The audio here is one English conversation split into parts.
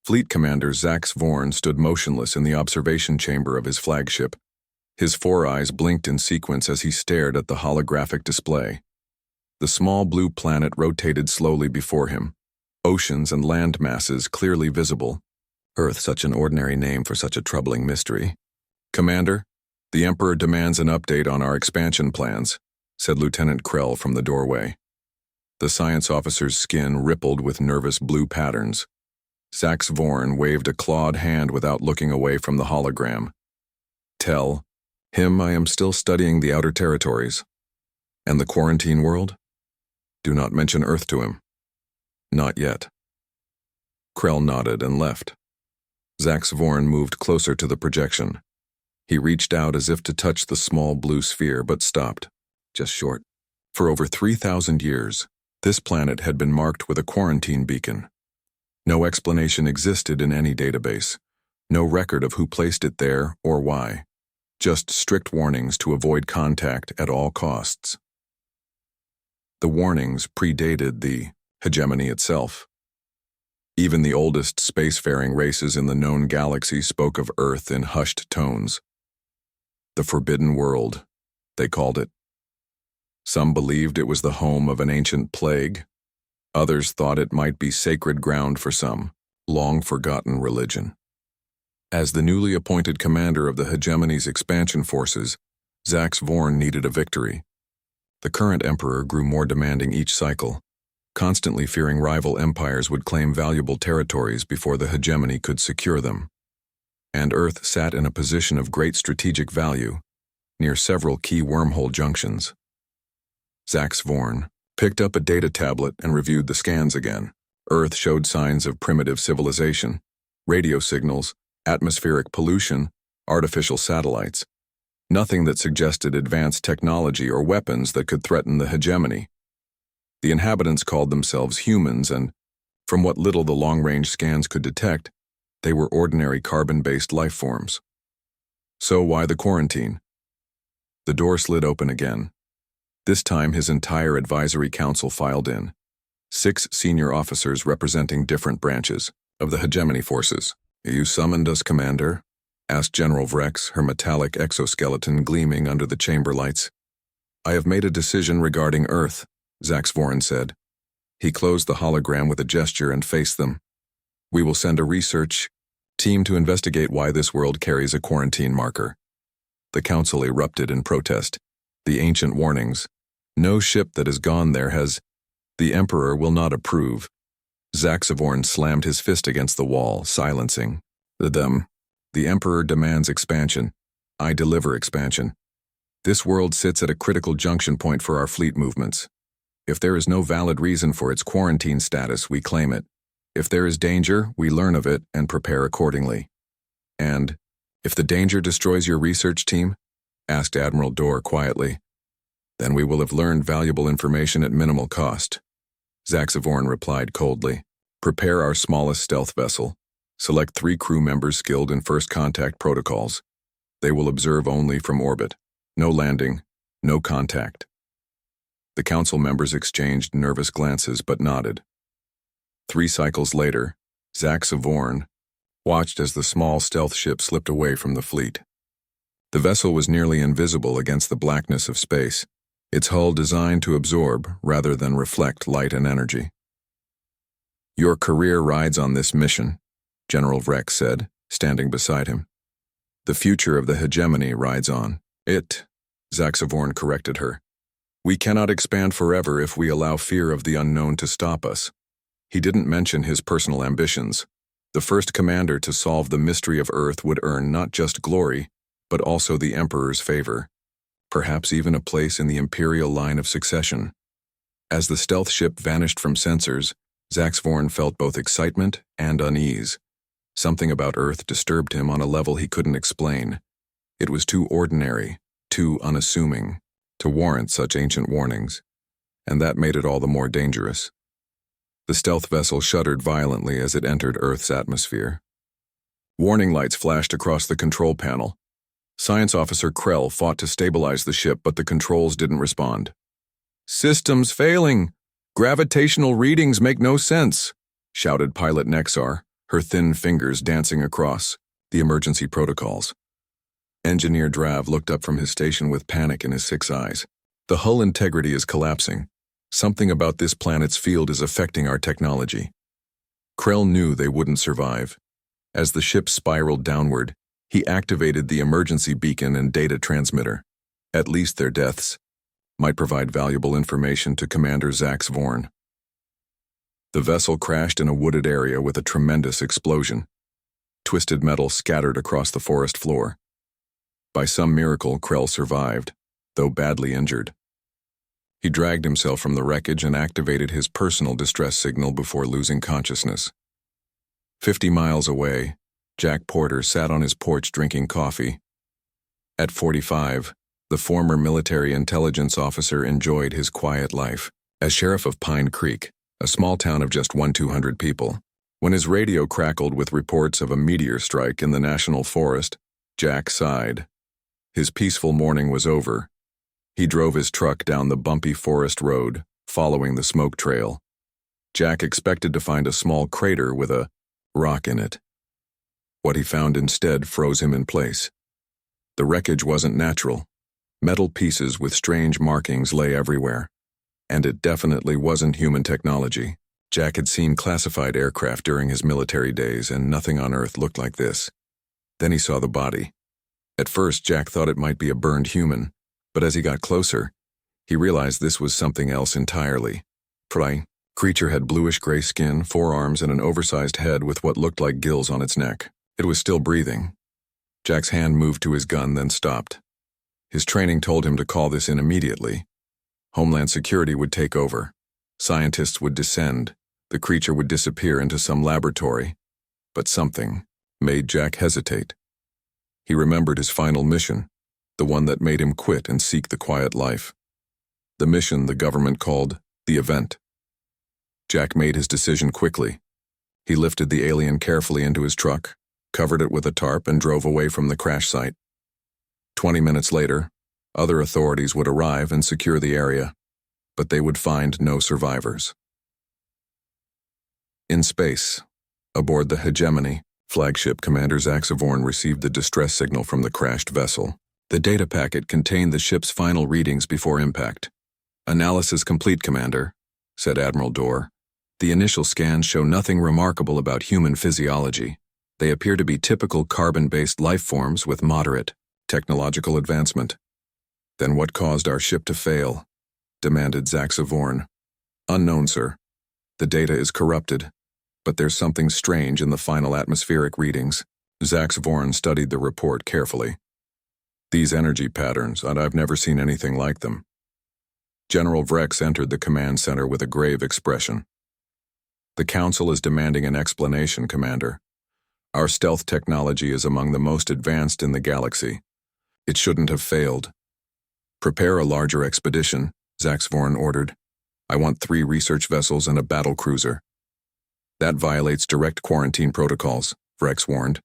Fleet Commander Zax Vorn stood motionless in the observation chamber of his flagship. His four eyes blinked in sequence as he stared at the holographic display. The small blue planet rotated slowly before him, oceans and land masses clearly visible. Earth, such an ordinary name for such a troubling mystery. "Commander, the Emperor demands an update on our expansion plans," said Lieutenant Krell from the doorway. The science officer's skin rippled with nervous blue patterns. Zax Vorn waved a clawed hand without looking away from the hologram. "Tell him I am still studying the outer territories. And the quarantine world? Do not mention Earth to him. Not yet." Krell nodded and left. Zax Vorn moved closer to the projection. He reached out as if to touch the small blue sphere, but stopped, just short. For over 3,000 years, this planet had been marked with a quarantine beacon. No explanation existed in any database, no record of who placed it there or why, just strict warnings to avoid contact at all costs. The warnings predated the hegemony itself. Even the oldest spacefaring races in the known galaxy spoke of Earth in hushed tones. The Forbidden World, they called it. Some believed it was the home of an ancient plague. Others thought it might be sacred ground for some long-forgotten religion. As the newly appointed commander of the hegemony's expansion forces, Zax Vorn needed a victory. The current emperor grew more demanding each cycle, constantly fearing rival empires would claim valuable territories before the hegemony could secure them. And Earth sat in a position of great strategic value, near several key wormhole junctions. Zax Vorn picked up a data tablet and reviewed the scans again. Earth showed signs of primitive civilization, radio signals, atmospheric pollution, artificial satellites. Nothing that suggested advanced technology or weapons that could threaten the hegemony. The inhabitants called themselves humans, and, from what little the long-range scans could detect, they were ordinary carbon-based life forms. So why the quarantine? The door slid open again. This time his entire advisory council filed in. 6 senior officers representing different branches of the hegemony forces. "You summoned us, Commander?" asked General Vrex, her metallic exoskeleton gleaming under the chamber lights. "I have made a decision regarding Earth," Zax Vorn said. He closed the hologram with a gesture and faced them. "We will send a research team to investigate why this world carries a quarantine marker." The council erupted in protest. The ancient warnings. No ship that has gone there has. The Emperor will not approve. Zax Vorn slammed his fist against the wall, silencing them. The Emperor demands expansion. I deliver expansion. This world sits at a critical junction point for our fleet movements. If there is no valid reason for its quarantine status, we claim it. If there is danger, we learn of it and prepare accordingly. And, if the danger destroys your research team? Asked Admiral Dorr quietly. Then we will have learned valuable information at minimal cost. Zax Vorn replied coldly. Prepare our smallest stealth vessel. Select 3 crew members skilled in first contact protocols. They will observe only from orbit. No landing, no contact. The council members exchanged nervous glances but nodded. 3 cycles later, Zax Vorn watched as the small stealth ship slipped away from the fleet. The vessel was nearly invisible against the blackness of space, its hull designed to absorb rather than reflect light and energy. Your career rides on this mission, General Vrex said, standing beside him. The future of the hegemony rides on it, Zax Vorn corrected her. We cannot expand forever if we allow fear of the unknown to stop us. He didn't mention his personal ambitions. The first commander to solve the mystery of Earth would earn not just glory, but also the Emperor's favor, perhaps even a place in the Imperial line of succession. As the stealth ship vanished from sensors, Zax Vorn felt both excitement and unease. Something about Earth disturbed him on a level he couldn't explain. It was too ordinary, too unassuming, to warrant such ancient warnings, and that made it all the more dangerous. The stealth vessel shuddered violently as it entered Earth's atmosphere. Warning lights flashed across the control panel. Science Officer Krell fought to stabilize the ship, but the controls didn't respond. Systems failing! Gravitational readings make no sense, shouted Pilot Nexar, her thin fingers dancing across the emergency protocols. Engineer Drav looked up from his station with panic in his 6 eyes. The hull integrity is collapsing. Something about this planet's field is affecting our technology. Krell knew they wouldn't survive. As the ship spiraled downward, he activated the emergency beacon and data transmitter. At least their deaths might provide valuable information to Commander Zax Vorn. The vessel crashed in a wooded area with a tremendous explosion. Twisted metal scattered across the forest floor. By some miracle, Krell survived, though badly injured. He dragged himself from the wreckage and activated his personal distress signal before losing consciousness. 50 miles away, Jack Porter sat on his porch drinking coffee. At 45, the former military intelligence officer enjoyed his quiet life as sheriff of Pine Creek, a small town of just 200 people. When his radio crackled with reports of a meteor strike in the national forest, Jack sighed. His peaceful morning was over. He drove his truck down the bumpy forest road, following the smoke trail. Jack expected to find a small crater with a rock in it. What he found instead froze him in place. The wreckage wasn't natural. Metal pieces with strange markings lay everywhere. And it definitely wasn't human technology. Jack had seen classified aircraft during his military days, and nothing on Earth looked like this. Then he saw the body. At first, Jack thought it might be a burned human, but as he got closer, he realized this was something else entirely. The creature had bluish-gray skin, 4 arms, and an oversized head with what looked like gills on its neck. It was still breathing. Jack's hand moved to his gun, then stopped. His training told him to call this in immediately. Homeland Security would take over. Scientists would descend. The creature would disappear into some laboratory. But something made Jack hesitate. He remembered his final mission, the one that made him quit and seek the quiet life. The mission the government called the event. Jack made his decision quickly. He lifted the alien carefully into his truck, covered it with a tarp, and drove away from the crash site. 20 minutes later, other authorities would arrive and secure the area, but they would find no survivors. In space, aboard the Hegemony, flagship Commander Zax Vorn received the distress signal from the crashed vessel. The data packet contained the ship's final readings before impact. "Analysis complete, Commander," said Admiral Dorr. "The initial scans show nothing remarkable about human physiology. They appear to be typical carbon-based life forms with moderate technological advancement." "Then what caused our ship to fail?" demanded Zax Vorn. "Unknown, sir. The data is corrupted, but there's something strange in the final atmospheric readings." Zax Vorn studied the report carefully. "These energy patterns, and I've never seen anything like them." General Vrex entered the command center with a grave expression. "The Council is demanding an explanation, Commander. Our stealth technology is among the most advanced in the galaxy. It shouldn't have failed." "Prepare a larger expedition," Zax Vorn ordered. "I want 3 research vessels and a battle cruiser." "That violates direct quarantine protocols," Vrex warned.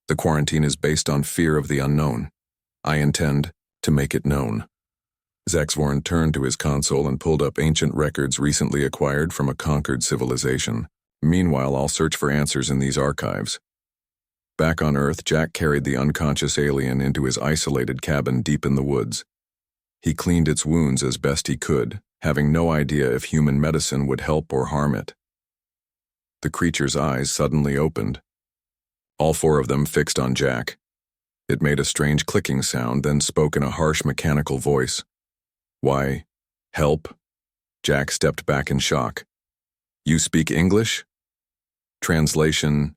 "The quarantine is based on fear of the unknown. I intend to make it known." Zax Vorn turned to his console and pulled up ancient records recently acquired from a conquered civilization. "Meanwhile, I'll search for answers in these archives." Back on Earth, Jack carried the unconscious alien into his isolated cabin deep in the woods. He cleaned its wounds as best he could, having no idea if human medicine would help or harm it. The creature's eyes suddenly opened. All 4 of them fixed on Jack. It made a strange clicking sound, then spoke in a harsh mechanical voice. "Why, help?" Jack stepped back in shock. "You speak English?" Translation: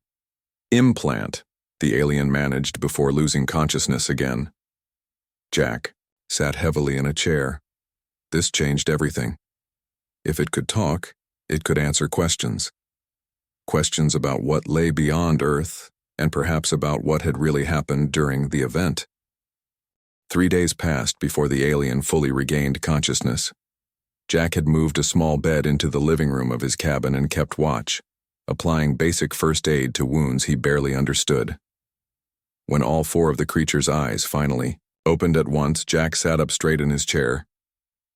"Implant," the alien managed before losing consciousness again. Jack sat heavily in a chair. This changed everything. If it could talk, it could answer questions. Questions about what lay beyond Earth, and perhaps about what had really happened during the event. 3 days passed before the alien fully regained consciousness. Jack had moved a small bed into the living room of his cabin and kept watch, applying basic first aid to wounds he barely understood. When all 4 of the creature's eyes finally opened at once, Jack sat up straight in his chair.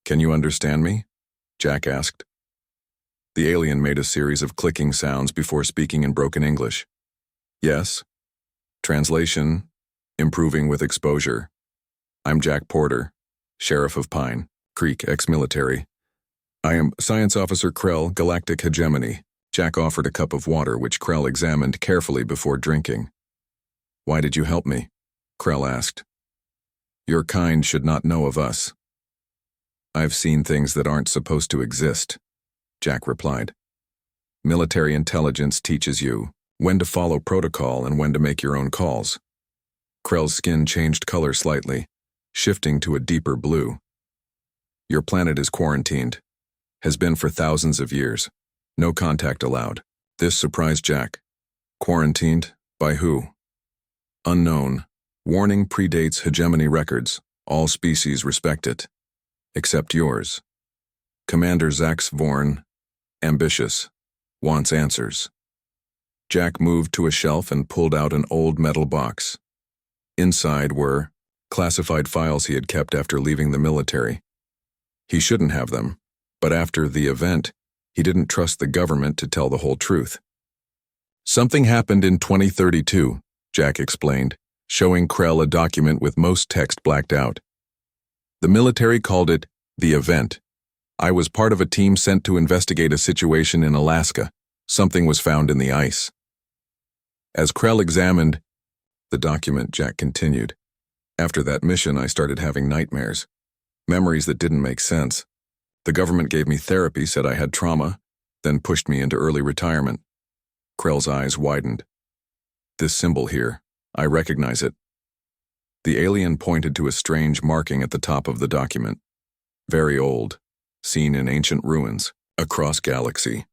"Can you understand me?" Jack asked. The alien made a series of clicking sounds before speaking in broken English. Yes. Translation, improving with exposure. I'm Jack Porter, Sheriff of Pine Creek, ex-military. I am Science Officer Krell, Galactic Hegemony. Jack offered a cup of water, which Krell examined carefully before drinking. Why did you help me? Krell asked. Your kind should not know of us. I've seen things that aren't supposed to exist, Jack replied. Military intelligence teaches you when to follow protocol and when to make your own calls. Krell's skin changed color slightly, shifting to a deeper blue. Your planet is quarantined. Has been for thousands of years. No contact allowed. This surprised Jack. Quarantined? By who? Unknown. Warning predates hegemony records. All species respect it. Except yours. Commander Zax Vorn. Ambitious. Wants answers. Jack moved to a shelf and pulled out an old metal box. Inside were classified files he had kept after leaving the military. He shouldn't have them, but after the event, he didn't trust the government to tell the whole truth. Something happened in 2032, Jack explained, showing Krell a document with most text blacked out. The military called it the event. I was part of a team sent to investigate a situation in Alaska. Something was found in the ice. As Krell examined the document, Jack continued, after that mission I started having nightmares. Memories that didn't make sense. The government gave me therapy, said I had trauma, then pushed me into early retirement. Krell's eyes widened. This symbol here, I recognize it. The alien pointed to a strange marking at the top of the document. Very old, seen in ancient ruins, across galaxy.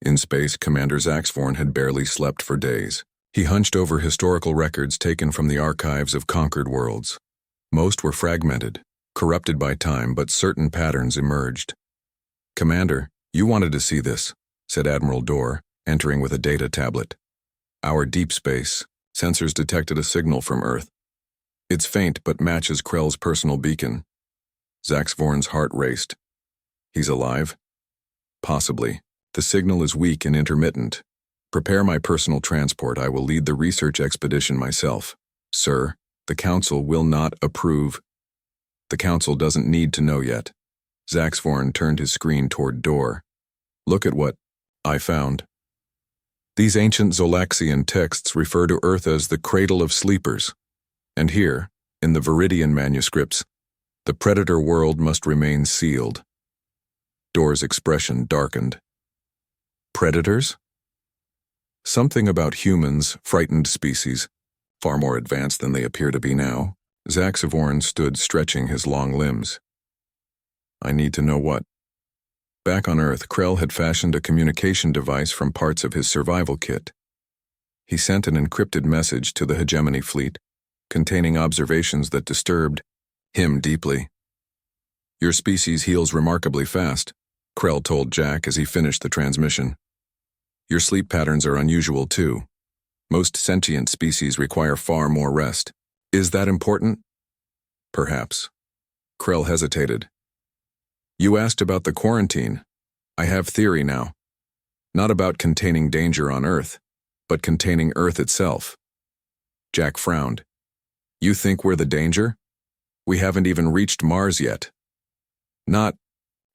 In space, Commander Zaxvorn had barely slept for days. He hunched over historical records taken from the archives of conquered worlds. Most were fragmented, corrupted by time, but certain patterns emerged. Commander, you wanted to see this, said Admiral Dorr, entering with a data tablet. Our deep space sensors detected a signal from Earth. It's faint but matches Krell's personal beacon. Zaxvorn's heart raced. He's alive? Possibly. The signal is weak and intermittent. Prepare my personal transport. I will lead the research expedition myself. Sir, the Council will not approve. The Council doesn't need to know yet. Zaxvorn turned his screen toward Dorr. Look at what I found. These ancient Zolaxian texts refer to Earth as the cradle of sleepers. And here, in the Viridian manuscripts, the predator world must remain sealed. Dorr's expression darkened. Predators? Something about humans, frightened species, far more advanced than they appear to be now. Zaxvorn stood stretching his long limbs. I need to know what. Back on Earth, Krell had fashioned a communication device from parts of his survival kit. He sent an encrypted message to the Hegemony fleet, containing observations that disturbed him deeply. Your species heals remarkably fast, Krell told Jack as he finished the transmission. Your sleep patterns are unusual too. Most sentient species require far more rest. Is that important? Perhaps. Krell hesitated. You asked about the quarantine. I have theory now. Not about containing danger on Earth, but containing Earth itself. Jack frowned. You think we're the danger? We haven't even reached Mars yet. Not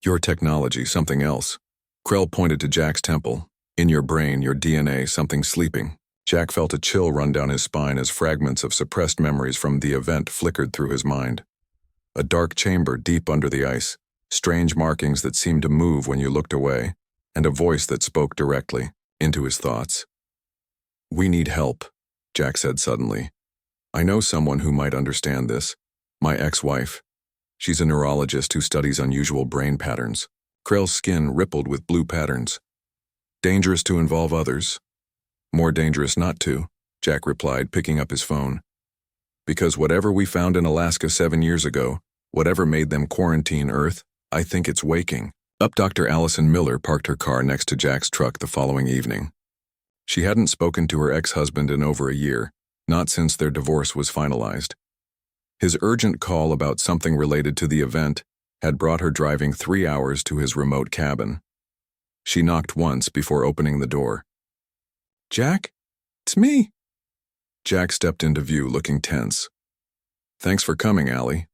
your technology, something else. Krell pointed to Jack's temple. In your brain, your DNA, something sleeping. Jack felt a chill run down his spine as fragments of suppressed memories from the event flickered through his mind. A dark chamber deep under the ice, strange markings that seemed to move when you looked away, and a voice that spoke directly into his thoughts. We need help, Jack said suddenly. I know someone who might understand this. My ex-wife. She's a neurologist who studies unusual brain patterns. Krell's skin rippled with blue patterns. Dangerous to involve others. More dangerous not to, Jack replied, picking up his phone. Because whatever we found in Alaska 7 years ago, whatever made them quarantine Earth, I think it's waking. Dr. Allison Miller parked her car next to Jack's truck the following evening. She hadn't spoken to her ex-husband in over a year, not since their divorce was finalized. His urgent call about something related to the event had brought her driving 3 hours to his remote cabin. She knocked once before opening the door. "Jack? It's me." Jack stepped into view, looking tense. "Thanks for coming, Allie.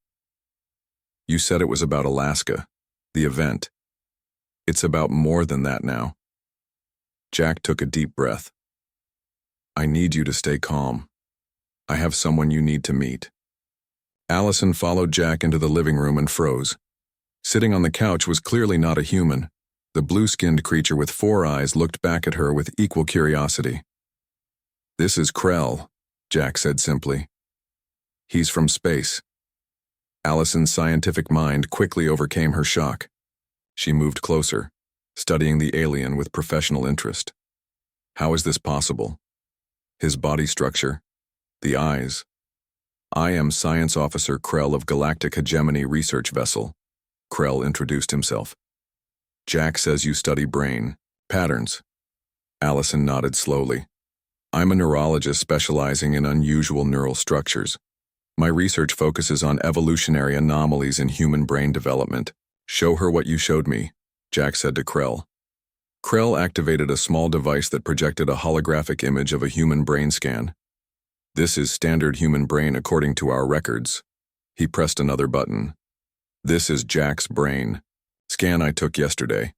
You said it was about Alaska, the event. It's about more than that now." Jack took a deep breath. "I need you to stay calm. I have someone you need to meet." Allison followed Jack into the living room and froze. Sitting on the couch was clearly not a human. The blue-skinned creature with 4 eyes looked back at her with equal curiosity. "This is Krell," Jack said simply. "He's from space." Allison's scientific mind quickly overcame her shock. She moved closer, studying the alien with professional interest. How is this possible? His body structure, the eyes. "I am Science Officer Krell of Galactic Hegemony Research Vessel," Krell introduced himself. "Jack says you study brain patterns." Allison nodded slowly. "I'm a neurologist specializing in unusual neural structures. My research focuses on evolutionary anomalies in human brain development." "Show her what you showed me," Jack said to Krell. Krell activated a small device that projected a holographic image of a human brain scan. "This is standard human brain according to our records." He pressed another button. "This is Jack's brain. Scan I took yesterday."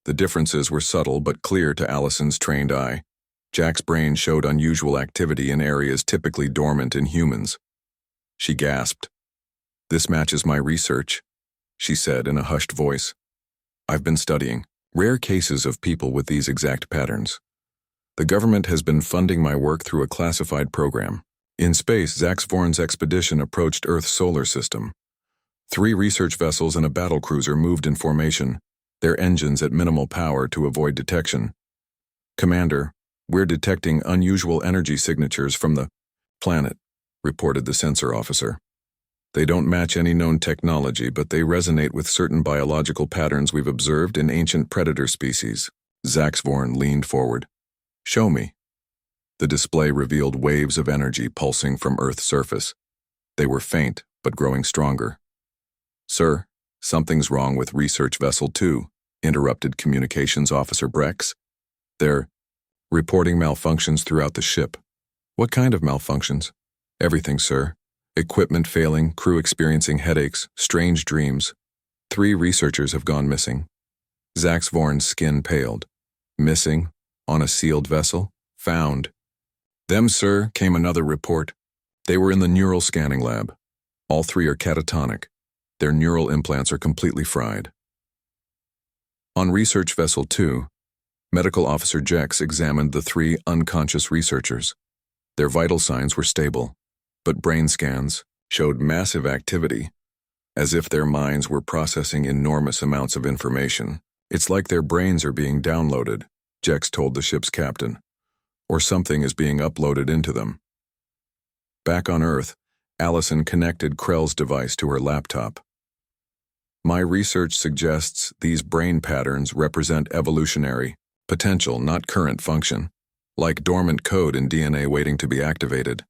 The differences were subtle but clear to Allison's trained eye. Jack's brain showed unusual activity in areas typically dormant in humans. She gasped. "This matches my research," she said in a hushed voice. "I've been studying rare cases of people with these exact patterns. The government has been funding my work through a classified program. In space, Zax Vorn's expedition approached Earth's solar system. 3 research vessels and a battlecruiser moved in formation, their engines at minimal power to avoid detection. "Commander, we're detecting unusual energy signatures from the planet," reported the sensor officer. "They don't match any known technology, but they resonate with certain biological patterns we've observed in ancient predator species." Zax Vorn leaned forward. "Show me." The display revealed waves of energy pulsing from Earth's surface. They were faint, but growing stronger. "Sir, something's wrong with Research Vessel 2, interrupted Communications Officer Brex. "They're reporting malfunctions throughout the ship." "What kind of malfunctions?" "Everything, sir. Equipment failing, crew experiencing headaches, strange dreams. 3 researchers have gone missing." Zax Vorn's skin paled. "Missing? On a sealed vessel?" "Found." "Them, sir," came another report. "They were in the neural scanning lab. All 3 are catatonic. Their neural implants are completely fried." On Research Vessel 2, Medical Officer Jex examined the 3 unconscious researchers. Their vital signs were stable, but brain scans showed massive activity, as if their minds were processing enormous amounts of information. "It's like their brains are being downloaded," Jex told the ship's captain. "Or something is being uploaded into them." Back on Earth, Allison connected Krell's device to her laptop. "My research suggests these brain patterns represent evolutionary potential, not current function, like dormant code in DNA waiting to be activated."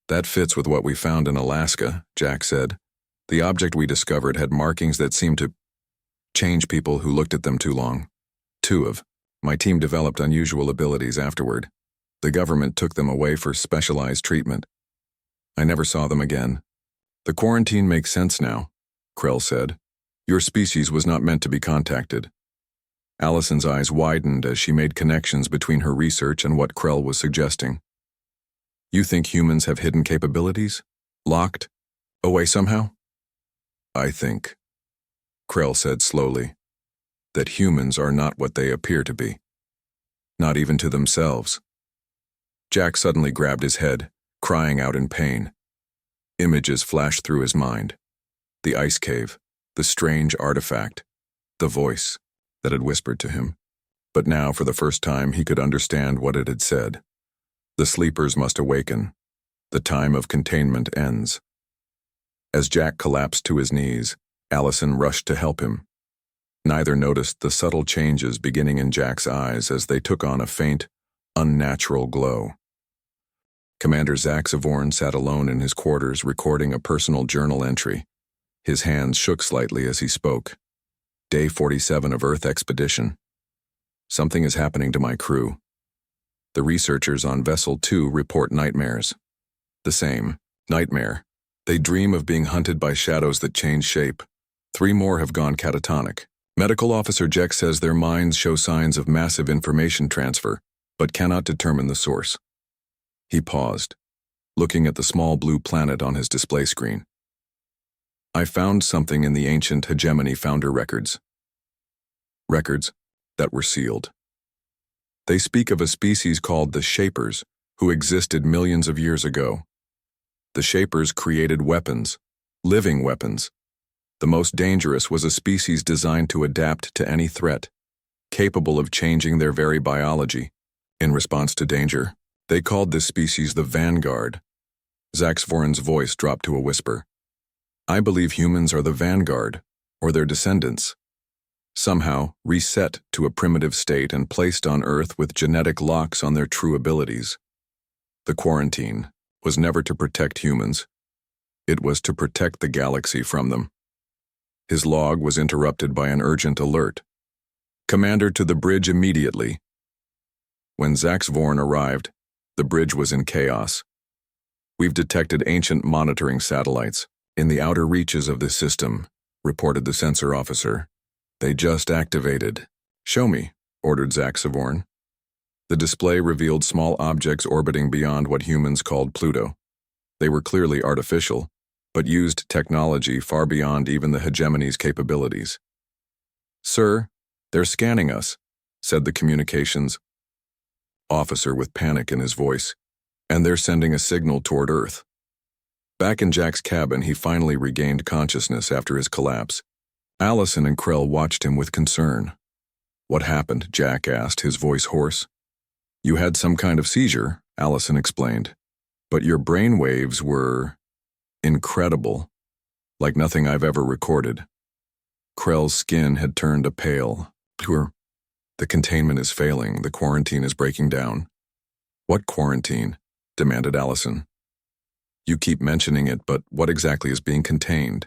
"That fits with what we found in Alaska," Jack said. "The object we discovered had markings that seemed to change people who looked at them too long. 2 of my team developed unusual abilities afterward. The government took them away for specialized treatment. I never saw them again." "The quarantine makes sense now," Krell said. "Your species was not meant to be contacted." Allison's eyes widened as she made connections between her research and what Krell was suggesting. "You think humans have hidden capabilities? Locked away somehow?" "I think," Krell said slowly, "that humans are not what they appear to be. Not even to themselves." Jack suddenly grabbed his head, crying out in pain. Images flashed through his mind. The ice cave, the strange artifact, the voice that had whispered to him. But now, for the first time, he could understand what it had said. The sleepers must awaken. The time of containment ends. As Jack collapsed to his knees, Allison rushed to help him. Neither noticed the subtle changes beginning in Jack's eyes as they took on a faint, unnatural glow. Commander Zax Vorn sat alone in his quarters recording a personal journal entry. His hands shook slightly as he spoke. Day 47 of Earth expedition. Something is happening to my crew. The researchers on Vessel 2 report nightmares. The same. Nightmare. They dream of being hunted by shadows that change shape. 3 more have gone catatonic. Medical Officer Jack says their minds show signs of massive information transfer, but cannot determine the source. He paused, looking at the small blue planet on his display screen. I found something in the ancient hegemony founder records. Records that were sealed. They speak of a species called the Shapers, who existed millions of years ago. The Shapers created weapons, living weapons. The most dangerous was a species designed to adapt to any threat, capable of changing their very biology. In response to danger, they called this species the Vanguard. Zaxvoren's voice dropped to a whisper. I believe humans are the Vanguard, or their descendants. Somehow reset to a primitive state and placed on Earth with genetic locks on their true abilities. The quarantine was never to protect humans. It was to protect the galaxy from them. His log was interrupted by an urgent alert. Commander, to the bridge immediately. When Zaxvorn arrived, the bridge was in chaos. We've detected ancient monitoring satellites in the outer reaches of this system, reported the sensor officer. They just activated. Show me, ordered Zaxvorn. The display revealed small objects orbiting beyond what humans called Pluto. They were clearly artificial, but used technology far beyond even the hegemony's capabilities. Sir, they're scanning us, said the communications officer with panic in his voice, and they're sending a signal toward Earth. Back in Jack's cabin, he finally regained consciousness after his collapse. Allison and Krell watched him with concern. What happened? Jack asked, his voice hoarse. You had some kind of seizure, Allison explained, but your brain waves were incredible, like nothing I've ever recorded. Krell's skin had turned a pale. The containment is failing. The quarantine is breaking down. What quarantine? Demanded Allison. You keep mentioning it, but what exactly is being contained?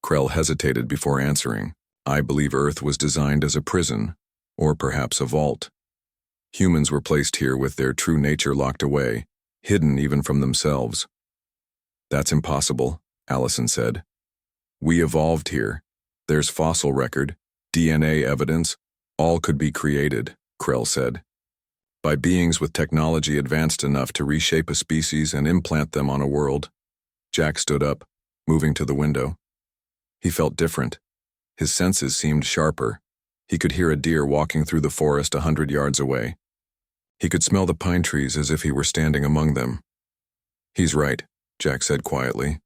Krell hesitated before answering. I believe Earth was designed as a prison, or perhaps a vault. Humans were placed here with their true nature locked away, hidden even from themselves. That's impossible, Allison said. We evolved here. There's fossil record, DNA evidence, all could be created, Krell said, by beings with technology advanced enough to reshape a species and implant them on a world. Jack stood up, moving to the window. He felt different. His senses seemed sharper. He could hear a deer walking through the forest 100 yards away. He could smell the pine trees as if he were standing among them. He's right, Jack said quietly.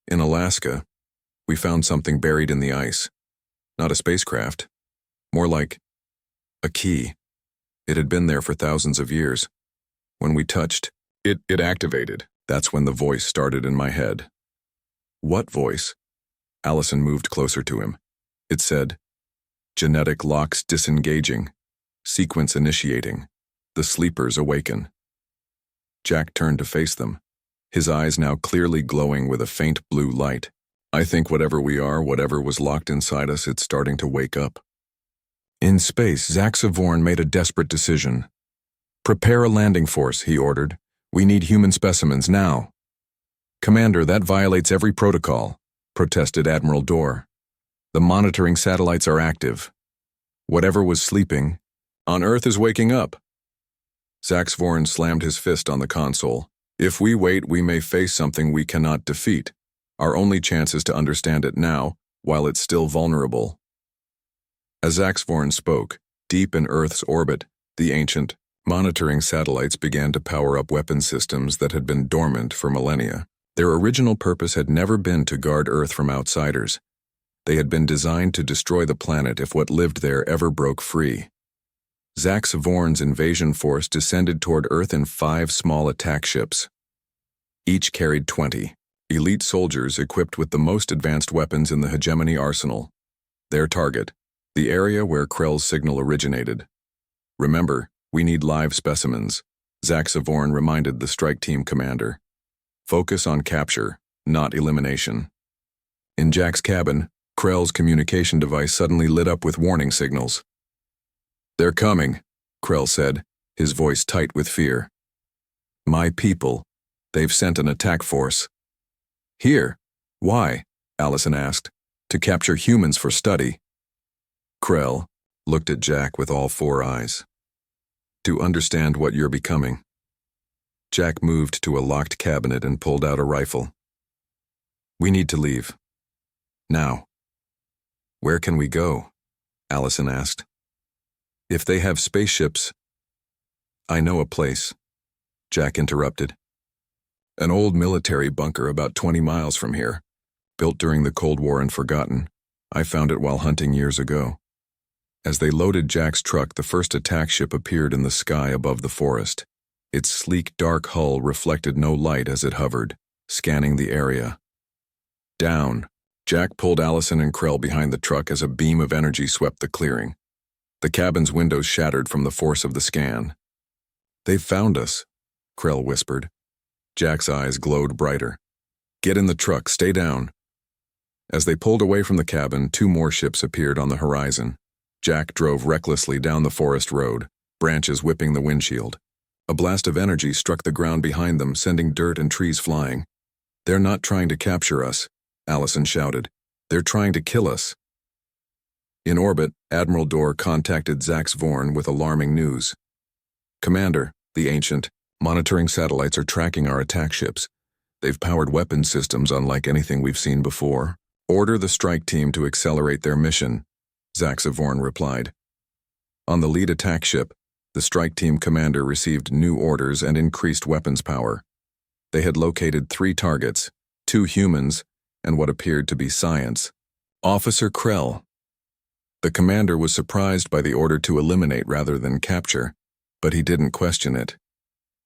In Alaska, we found something buried in the ice. Not a spacecraft. More like a key. It had been there for thousands of years. When we touched, it activated. That's when the voice started in my head. What voice? Allison moved closer to him. It said, genetic locks disengaging, sequence initiating, the sleepers awaken. Jack turned to face them, his eyes now clearly glowing with a faint blue light. I think whatever we are, whatever was locked inside us, it's starting to wake up. In space, Zaxvorn made a desperate decision. Prepare a landing force, he ordered. We need human specimens now. Commander, that violates every protocol, protested Admiral Dorr. The monitoring satellites are active. Whatever was sleeping on Earth is waking up. Zaxvorn slammed his fist on the console. If we wait, we may face something we cannot defeat. Our only chance is to understand it now, while it's still vulnerable. As Zaxvorn spoke, deep in Earth's orbit, the ancient, monitoring satellites began to power up weapon systems that had been dormant for millennia. Their original purpose had never been to guard Earth from outsiders. They had been designed to destroy the planet if what lived there ever broke free. Zaxvorn's invasion force descended toward Earth in 5 small attack ships. Each carried 20 elite soldiers equipped with the most advanced weapons in the hegemony arsenal. Their target, the area where Krell's signal originated. Remember, we need live specimens, Zaxvorn reminded the strike team commander. Focus on capture, not elimination. In Jack's cabin, Krell's communication device suddenly lit up with warning signals. "They're coming," Krell said, his voice tight with fear. "My people. They've sent an attack force." "Here? Why?" Allison asked. "To capture humans for study." Krell looked at Jack with all four eyes. "To understand what you're becoming." Jack moved to a locked cabinet and pulled out a rifle. "We need to leave. Now." "Where can we go?" Allison asked. "If they have spaceships—" "I know a place," Jack interrupted. "An old military bunker about 20 miles from here, built during the Cold War and forgotten. I found it while hunting years ago." As they loaded Jack's truck, the first attack ship appeared in the sky above the forest. Its sleek, dark hull reflected no light as it hovered, scanning the area. "Down." Jack pulled Allison and Krell behind the truck as a beam of energy swept the clearing. The cabin's windows shattered from the force of the scan. "They've found us," Krell whispered. Jack's eyes glowed brighter. "Get in the truck, stay down." As they pulled away from the cabin, 2 more ships appeared on the horizon. Jack drove recklessly down the forest road, branches whipping the windshield. A blast of energy struck the ground behind them, sending dirt and trees flying. "They're not trying to capture us," Allison shouted. "They're trying to kill us." In orbit, Admiral Dorr contacted Zax Vorn with alarming news. "Commander," the Ancient, "monitoring satellites are tracking our attack ships. They've powered weapon systems unlike anything we've seen before. Order the strike team to accelerate their mission," Zax Vorn replied. On the lead attack ship, the strike team commander received new orders and increased weapons power. They had located 3 targets, 2 humans, and what appeared to be science. "Officer Krell." The commander was surprised by the order to eliminate rather than capture, but he didn't question it.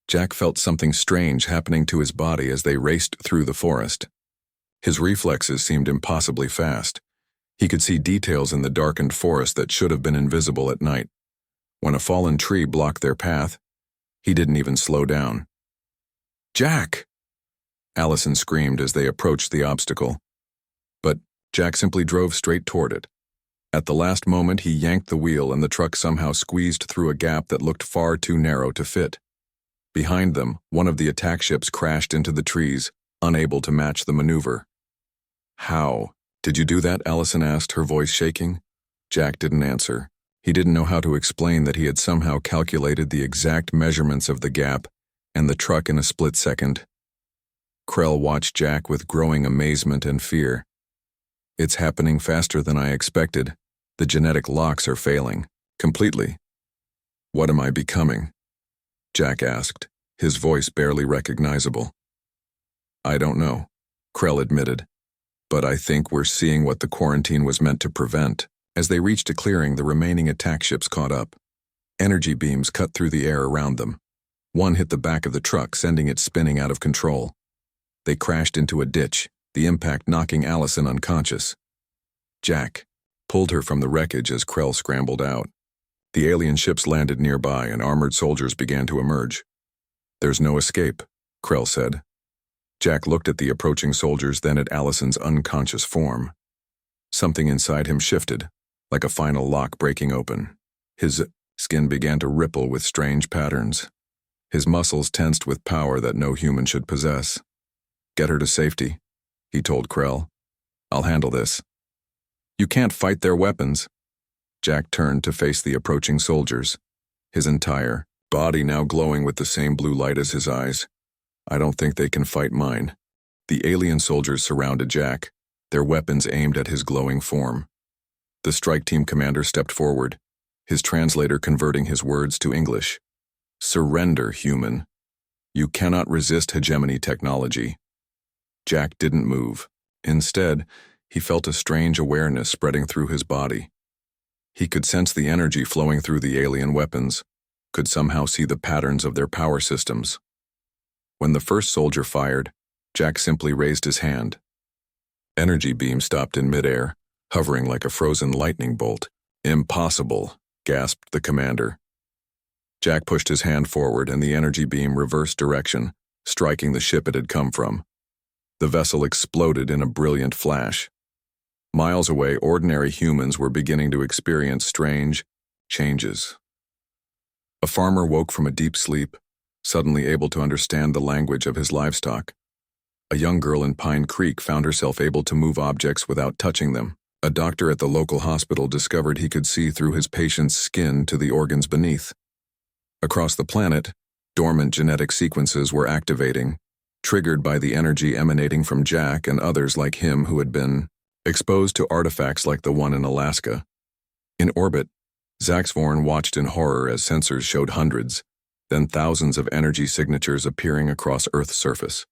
Jack felt something strange happening to his body as they raced through the forest. His reflexes seemed impossibly fast. He could see details in the darkened forest that should have been invisible at night. When a fallen tree blocked their path, he didn't even slow down. "Jack!" Allison screamed as they approached the obstacle. But Jack simply drove straight toward it. At the last moment, he yanked the wheel and the truck somehow squeezed through a gap that looked far too narrow to fit. Behind them, one of the attack ships crashed into the trees, unable to match the maneuver. "How did you do that?" Allison asked, her voice shaking. Jack didn't answer. He didn't know how to explain that he had somehow calculated the exact measurements of the gap and the truck in a split second. Krell watched Jack with growing amazement and fear. "It's happening faster than I expected. The genetic locks are failing. Completely." "What am I becoming?" Jack asked, his voice barely recognizable. "I don't know," Krell admitted. "But I think we're seeing what the quarantine was meant to prevent." As they reached a clearing, the remaining attack ships caught up. Energy beams cut through the air around them. One hit the back of the truck, sending it spinning out of control. They crashed into a ditch, the impact knocking Allison unconscious. Jack pulled her from the wreckage as Krell scrambled out. The alien ships landed nearby and armored soldiers began to emerge. "There's no escape," Krell said. Jack looked at the approaching soldiers, then at Allison's unconscious form. Something inside him shifted, like a final lock breaking open. His skin began to ripple with strange patterns. His muscles tensed with power that no human should possess. "Get her to safety," he told Krell. "I'll handle this." "You can't fight their weapons." Jack turned to face the approaching soldiers, his entire body now glowing with the same blue light as his eyes. "I don't think they can fight mine." The alien soldiers surrounded Jack, their weapons aimed at his glowing form. The strike team commander stepped forward, his translator converting his words to English. "Surrender, human. You cannot resist hegemony technology." Jack didn't move. Instead, he felt a strange awareness spreading through his body. He could sense the energy flowing through the alien weapons, could somehow see the patterns of their power systems. When the first soldier fired, Jack simply raised his hand. Energy beam stopped in midair, hovering like a frozen lightning bolt. "Impossible," gasped the commander. Jack pushed his hand forward and the energy beam reversed direction, striking the ship it had come from. The vessel exploded in a brilliant flash. Miles away, ordinary humans were beginning to experience strange, Changes. A farmer woke from a deep sleep, suddenly able to understand the language of his livestock. A young girl in Pine Creek found herself able to move objects without touching them. A doctor at the local hospital discovered he could see through his patient's skin to the organs beneath. Across the planet, dormant genetic sequences were activating, triggered by the energy emanating from Jack and others like him who had been exposed to artifacts like the one in Alaska. In orbit, Zaxvorn watched in horror as sensors showed hundreds, then thousands of energy signatures appearing across Earth's surface.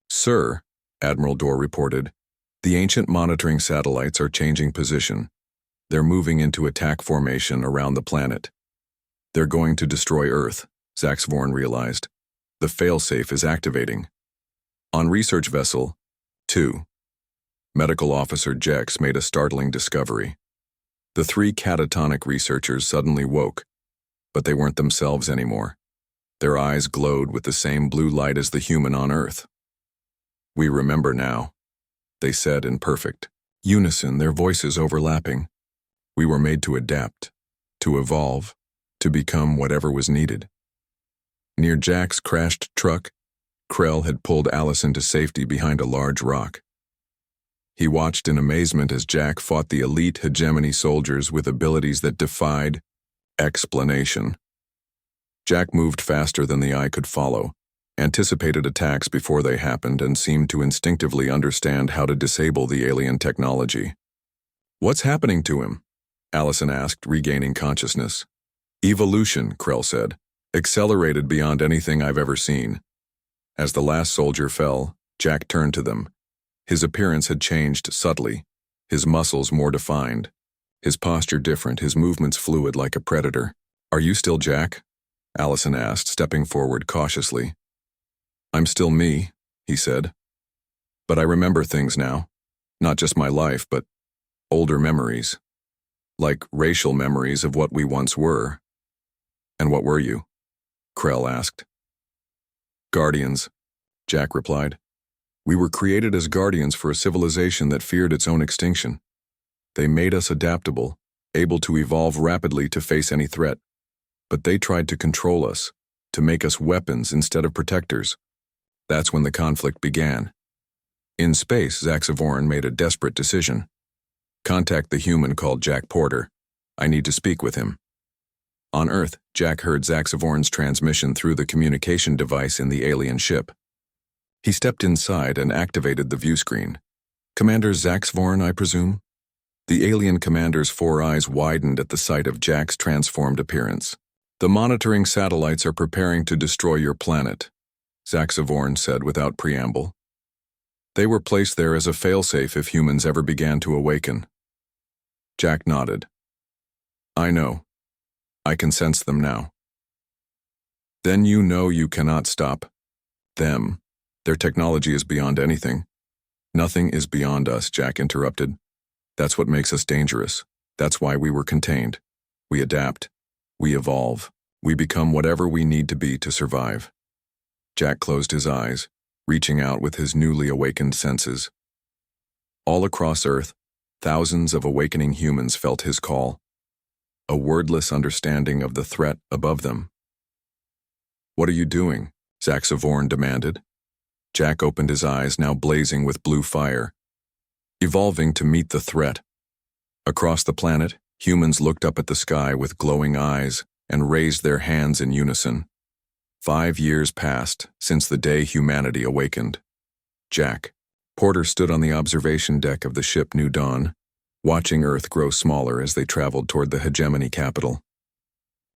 "Sir," Admiral Dorr reported, "the ancient monitoring satellites are changing position. They're moving into attack formation around the planet. They're going to destroy Earth," Zaxvorn realized. "The failsafe is activating." On Research Vessel 2, Medical Officer Jex made a startling discovery. The three catatonic researchers suddenly woke, but they weren't themselves anymore. Their eyes glowed with the same blue light as the human on Earth. "We remember now," they said in perfect unison, their voices overlapping. "We were made to adapt, to evolve, to become whatever was needed." Near Jack's crashed truck, Krell had pulled Allison to safety behind a large rock. He watched in amazement as Jack fought the elite hegemony soldiers with abilities that defied explanation. Jack moved faster than the eye could follow, anticipated attacks before they happened, and seemed to instinctively understand how to disable the alien technology. "What's happening to him?" Allison asked, regaining consciousness. "Evolution," Krell said. "Accelerated beyond anything I've ever seen." As the last soldier fell, Jack turned to them. His appearance had changed subtly, his muscles more defined, his posture different, his movements fluid like a predator. "Are you still Jack?" Allison asked, stepping forward cautiously. "I'm still me," he said. "But I remember things now. Not just my life, but older memories. Like racial memories of what we once were." "And what were you?" Krell asked. "Guardians," Jack replied. "We were created as guardians for a civilization that feared its own extinction. They made us adaptable, able to evolve rapidly to face any threat. But they tried to control us, to make us weapons instead of protectors. That's when the conflict began. In space, Zaxvorn made a desperate decision. Contact the human called Jack Porter. I need to speak with him." On Earth, Jack heard Zaxvorn's transmission through the communication device in the alien ship. He stepped inside and activated the view screen. "Commander Zaxvorn, I presume?" The alien commander's four eyes widened at the sight of Jack's transformed appearance. "The monitoring satellites are preparing to destroy your planet," Zaxvorn said without preamble. "They were placed there as a failsafe if humans ever began to awaken." Jack nodded. "I know. I can sense them now." "Then you know you cannot stop them. Their technology is beyond anything." "Nothing is beyond us," Jack interrupted. "That's what makes us dangerous. That's why we were contained. We adapt. We evolve. We become whatever we need to be to survive." Jack closed his eyes, reaching out with his newly awakened senses. All across Earth, thousands of awakening humans felt his call, a wordless understanding of the threat above them. "What are you doing?" Zaxvorn demanded. Jack opened his eyes, now blazing with blue fire. "Evolving to meet the threat." Across the planet, humans looked up at the sky with glowing eyes and raised their hands in unison. 5 years passed since the day humanity awakened. Jack Porter stood on the observation deck of the ship New Dawn, watching Earth grow smaller as they traveled toward the hegemony capital.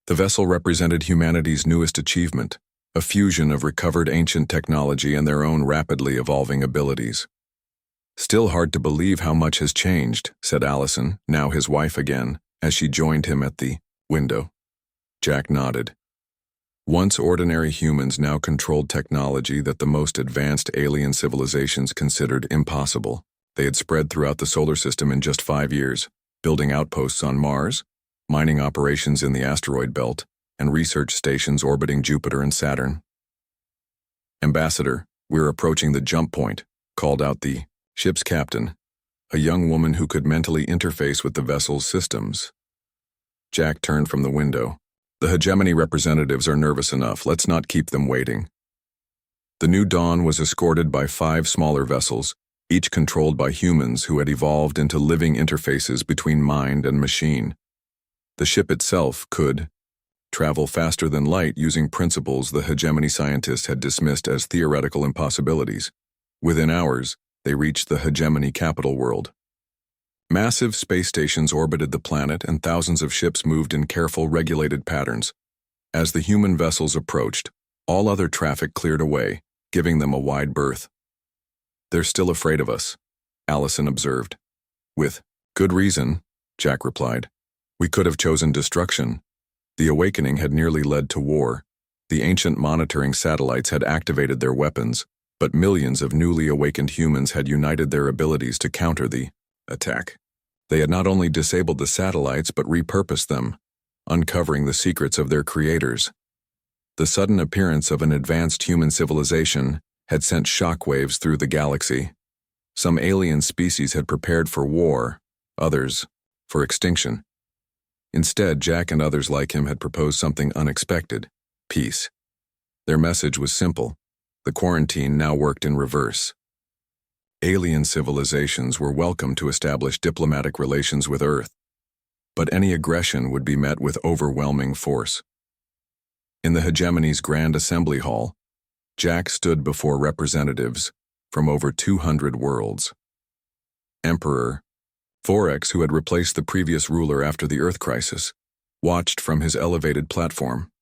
The vessel represented humanity's newest achievement, a fusion of recovered ancient technology and their own rapidly evolving abilities. "Still hard to believe how much has changed," said Allison, now his wife again, as she joined him at the window. Jack nodded. Once ordinary humans now controlled technology that the most advanced alien civilizations considered impossible. They had spread throughout the solar system in just 5 years, building outposts on Mars, mining operations in the asteroid belt, and research stations orbiting Jupiter and Saturn. "Ambassador, we're approaching the jump point," called out the ship's captain, a young woman who could mentally interface with the vessel's systems. Jack turned from the window. The hegemony representatives are nervous enough. Let's not keep them waiting. The New Dawn was escorted by 5 smaller vessels, each controlled by humans who had evolved into living interfaces between mind and machine. The ship itself could travel faster than light using principles the hegemony scientists had dismissed as theoretical impossibilities. Within hours, they reached the hegemony capital world. Massive space stations orbited the planet and thousands of ships moved in careful, regulated patterns. As the human vessels approached, all other traffic cleared away, giving them a wide berth. "They're still afraid of us," Allison observed. "With good reason," Jack replied. "We could have chosen destruction." The awakening had nearly led to war. The ancient monitoring satellites had activated their weapons, but millions of newly awakened humans had united their abilities to counter the attack. They had not only disabled the satellites but repurposed them, uncovering the secrets of their creators. The sudden appearance of an advanced human civilization had sent shockwaves through the galaxy. Some alien species had prepared for war, others for extinction. Instead, Jack and others like him had proposed something unexpected: peace. Their message was simple. The quarantine now worked in reverse. Alien civilizations were welcome to establish diplomatic relations with Earth, but any aggression would be met with overwhelming force. In the hegemony's Grand Assembly Hall, Jack stood before representatives from over 200 worlds. Emperor Vorex, who had replaced the previous ruler after the Earth crisis, watched from his elevated platform.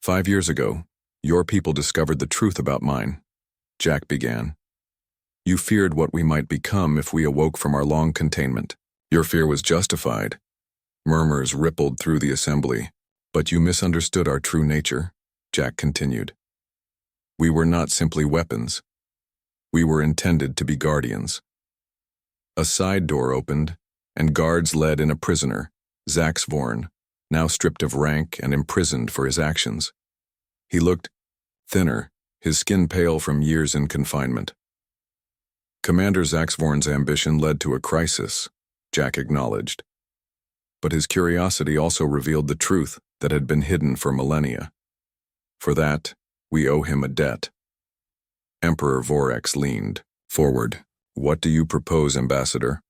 "5 years ago, your people discovered the truth about mine," Jack began. "You feared what we might become if we awoke from our long containment. Your fear was justified." Murmurs rippled through the assembly. "But you misunderstood our true nature," Jack continued. "We were not simply weapons. We were intended to be guardians." A side door opened, and guards led in a prisoner, Zax Vorn, now stripped of rank and imprisoned for his actions. He looked thinner, his skin pale from years in confinement. Commander Zax Vorn's ambition led to a crisis, Jack acknowledged. But his curiosity also revealed the truth that had been hidden for millennia. For that, we owe him a debt. Emperor Vorex leaned forward. "What do you propose, Ambassador?"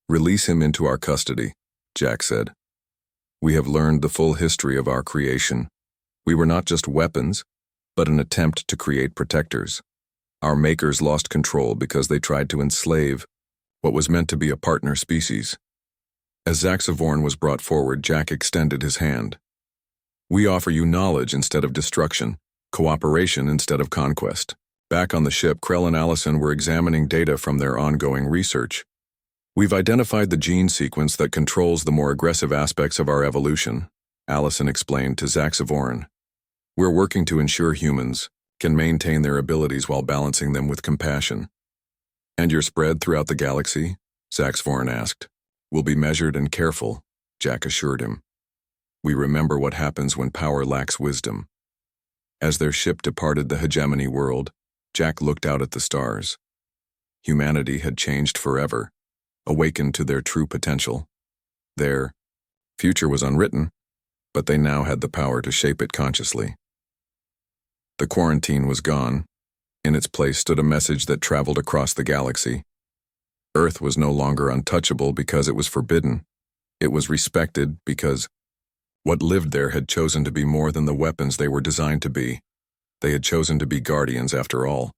"Release him into our custody," Jack said. "We have learned the full history of our creation. We were not just weapons, but an attempt to create protectors. Our makers lost control because they tried to enslave what was meant to be a partner species." As Zax Vorn was brought forward, Jack extended his hand. "We offer you knowledge instead of destruction, cooperation instead of conquest." Back on the ship, Krell and Allison were examining data from their ongoing research. "We've identified the gene sequence that controls the more aggressive aspects of our evolution," Allison explained to Zax Vorn. "We're working to ensure humans can maintain their abilities while balancing them with compassion." "And your spread throughout the galaxy?" Zax Vorn asked. "Will be measured and careful," Jack assured him. "We remember what happens when power lacks wisdom." As their ship departed the hegemony world, Jack looked out at the stars. Humanity had changed forever, awakened to their true potential. Their future was unwritten, but they now had the power to shape it consciously. The quarantine was gone. In its place stood a message that traveled across the galaxy. Earth was no longer untouchable because it was forbidden. It was respected because what lived there had chosen to be more than the weapons they were designed to be. They had chosen to be guardians after all.